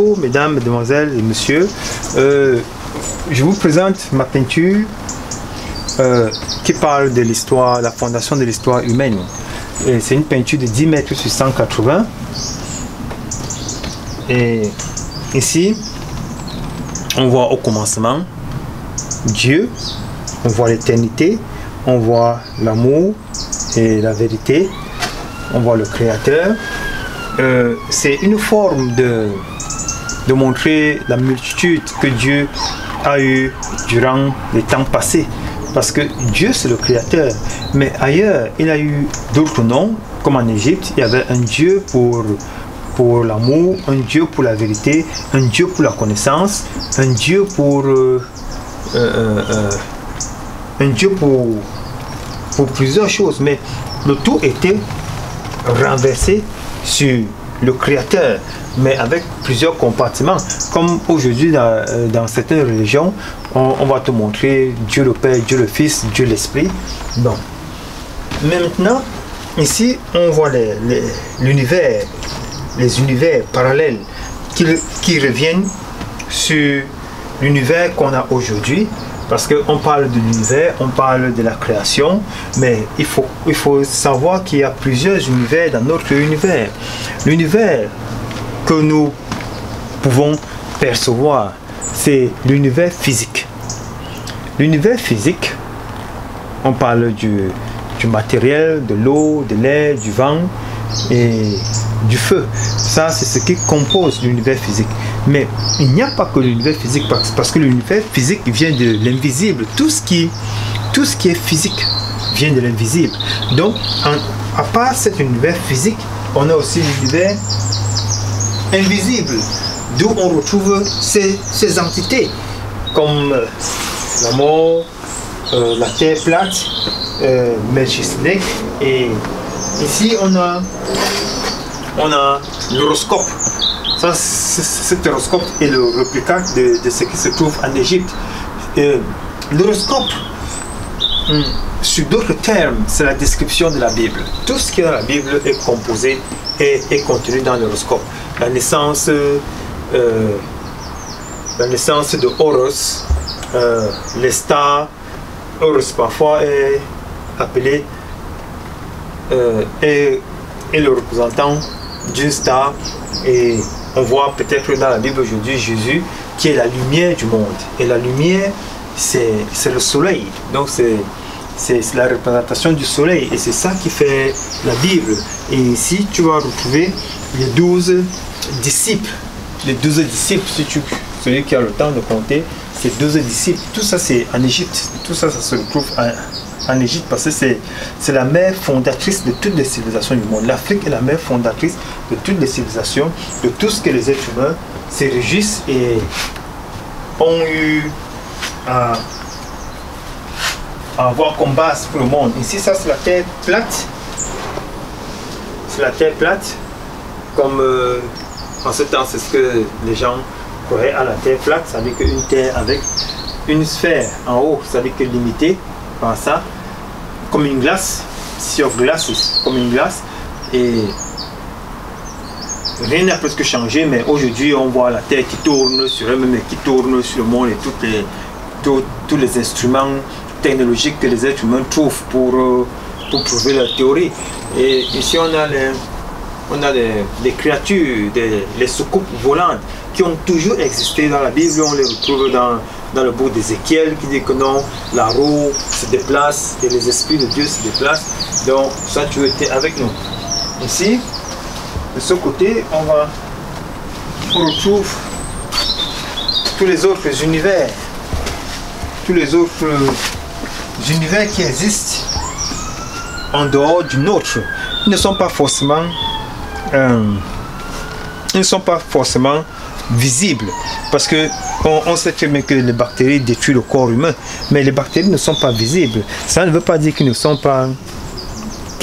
Bonjour mesdames, mesdemoiselles et messieurs. Je vous présente ma peinture qui parle de l'histoire, la fondation de l'histoire humaine. C'est une peinture de 10 mètres sur 180. Et ici, on voit au commencement Dieu, on voit l'éternité, on voit l'amour et la vérité, on voit le Créateur. C'est une forme de montrer la multitude que Dieu a eu durant les temps passés. Parce que Dieu, c'est le Créateur. Mais ailleurs, il a eu d'autres noms, comme en Égypte, il y avait un Dieu pour l'amour, un Dieu pour la vérité, un Dieu pour la connaissance, un Dieu pour plusieurs choses. Mais le tout était renversé sur le Créateur, mais avec plusieurs compartiments. Comme aujourd'hui dans certaines religions, on va te montrer Dieu le Père, Dieu le Fils, Dieu l'Esprit. Bon. Maintenant, ici, on voit l'univers, les univers parallèles qui reviennent sur l'univers qu'on a aujourd'hui. Parce qu'on parle de l'univers, on parle de la création, mais il faut savoir qu'il y a plusieurs univers dans notre univers. L'univers que nous pouvons percevoir, c'est l'univers physique. L'univers physique, on parle du matériel, de l'eau, de l'air, du vent et du feu. Ça, c'est ce qui compose l'univers physique. Mais il n'y a pas que l'univers physique, parce que l'univers physique vient de l'invisible. Tout ce qui est physique vient de l'invisible. Donc, à part cet univers physique, on a aussi l'univers invisible, d'où on retrouve ces entités, comme la mort, la terre plate, Melchizedek, et ici on a l'horoscope. Ça, cet horoscope est le réplica de ce qui se trouve en Égypte. L'horoscope, sur d'autres termes, c'est la description de la Bible. Tout ce qui est dans la Bible est composé et est contenu dans l'horoscope. La naissance de Horus, les stars. Horus parfois est appelé est le représentant d'une star, et on voit peut-être dans la Bible aujourd'hui Jésus qui est la lumière du monde, et la lumière c'est le soleil, donc c'est la représentation du soleil, et c'est ça qui fait la Bible. Et ici tu vas retrouver les 12 disciples, si celui qui a le temps de compter, c'est 12 disciples. Tout ça c'est en Égypte, tout ça se retrouve en Égypte, parce que c'est la mère fondatrice de toutes les civilisations du monde. L'Afrique est la mère fondatrice de toutes les civilisations, de tout ce que les êtres humains se réjouissent et ont eu à avoir comme base pour le monde. Ici, ça c'est la terre plate. C'est la terre plate, comme en ce temps, c'est ce que les gens croyaient à la terre plate, c'est-à-dire qu'une terre avec une sphère en haut, c'est-à-dire que limitée par ça, comme une glace, sur glace, comme une glace, et rien n'a presque changé, mais aujourd'hui on voit la terre qui tourne sur elle-même et qui tourne sur le monde, et tous les instruments technologiques que les êtres humains trouvent pour prouver leur théorie. Et ici on a des créatures, les soucoupes volantes qui ont toujours existé dans la Bible. On les retrouve dans le book d'Ézéchiel qui dit que non, la roue se déplace et les esprits de Dieu se déplacent. Donc ça, tu étais avec nous. Ici, de ce côté, on retrouve tous les autres univers. Tous les autres univers qui existent en dehors du nôtre. Ils ne sont pas forcément visibles, parce que on sait très bien que les bactéries détruisent le corps humain, mais les bactéries ne sont pas visibles. Ça ne veut pas dire qu'ils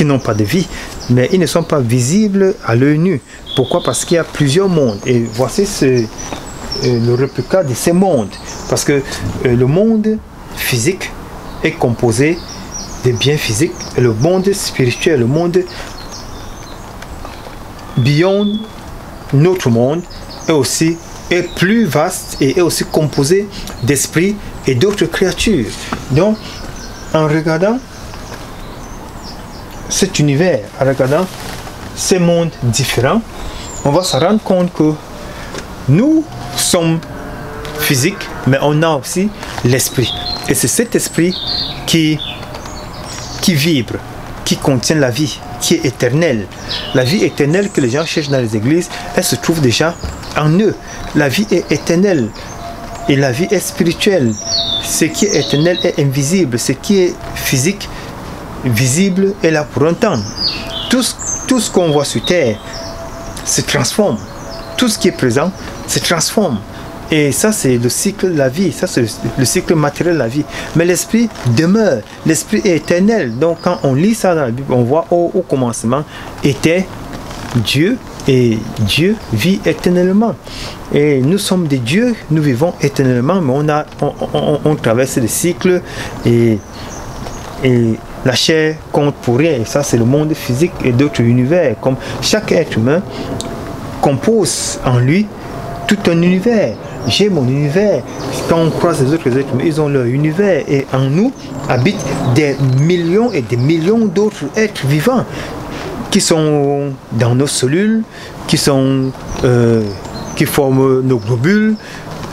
n'ont pas de vie, mais ils ne sont pas visibles à l'œil nu. Pourquoi? Parce qu'il y a plusieurs mondes, et voici le réplica de ces mondes, parce que le monde physique est composé de biens physiques, et le monde spirituel, le monde beyond notre monde, est aussi est plus vaste et est aussi composé d'esprits et d'autres créatures. Donc, en regardant cet univers, en regardant ces mondes différents, on va se rendre compte que nous sommes physiques, mais on a aussi l'esprit. Et c'est cet esprit qui vibre, qui contient la vie, qui est éternelle. La vie éternelle que les gens cherchent dans les églises, elle se trouve déjà en eux. La vie est éternelle et la vie est spirituelle. Ce qui est éternel est invisible. Ce qui est physique, visible, est là pour un temps. Tout ce qu'on voit sur terre se transforme. Tout ce qui est présent se transforme. Et ça, c'est le cycle de la vie. Ça, c'est le cycle matériel de la vie. Mais l'esprit demeure. L'esprit est éternel. Donc, quand on lit ça dans la Bible, on voit au commencement était Dieu. Et Dieu vit éternellement. Et nous sommes des dieux. Nous vivons éternellement. Mais on traverse des cycles. Et la chair compte pour rien. Et ça, c'est le monde physique et d'autres univers. Comme chaque être humain compose en lui tout un univers. J'ai mon univers. Quand on croise les autres êtres humains, ils ont leur univers. Et en nous habitent des millions et des millions d'autres êtres vivants qui sont dans nos cellules, qui forment nos globules.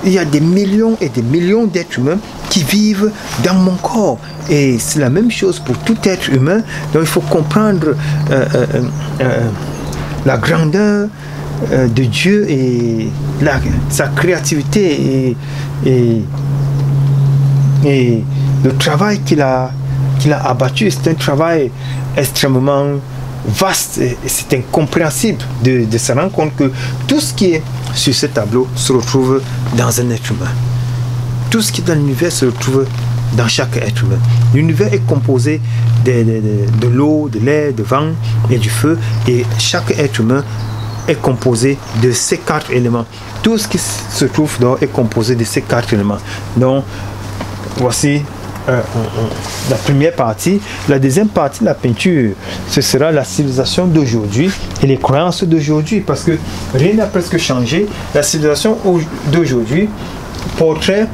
Il y a des millions et des millions d'êtres humains qui vivent dans mon corps. Et c'est la même chose pour tout être humain. Donc il faut comprendre la grandeur de Dieu et sa créativité et le travail qu'il a abattu. C'est un travail extrêmement vaste et c'est incompréhensible de se rendre compte que tout ce qui est sur ce tableau se retrouve dans un être humain. Tout ce qui est dans l'univers se retrouve dans chaque être humain. L'univers est composé de l'eau, de l'air, du vent et du feu, et chaque être humain est composé de ces 4 éléments. Tout ce qui se trouve dehors est composé de ces 4 éléments. Donc, voici la première partie. La deuxième partie de la peinture, ce sera la civilisation d'aujourd'hui et les croyances d'aujourd'hui, parce que rien n'a presque changé. La civilisation d'aujourd'hui portrait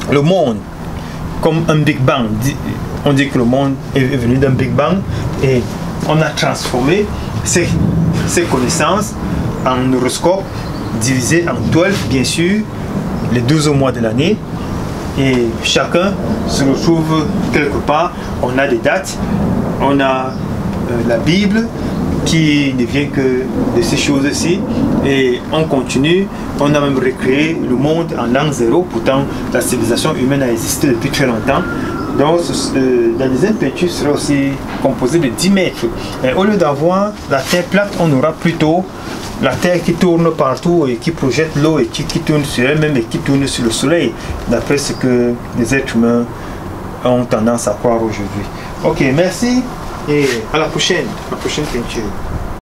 le monde comme un Big Bang. On dit que le monde est venu d'un Big Bang et on a transformé ces connaissances en horoscope divisé en 12, bien sûr, les 12 mois de l'année. Et chacun se retrouve quelque part. On a des dates, on a la Bible qui ne vient que de ces choses-ci, et on continue. On a même recréé le monde en l'an 0. Pourtant la civilisation humaine a existé depuis très longtemps. Donc la deuxième peinture sera aussi composée de 10 mètres. Et au lieu d'avoir la terre plate, on aura plutôt la terre qui tourne partout et qui projette l'eau et qui tourne sur elle-même et qui tourne sur le soleil, d'après ce que les êtres humains ont tendance à croire aujourd'hui. Ok, merci et à la prochaine peinture.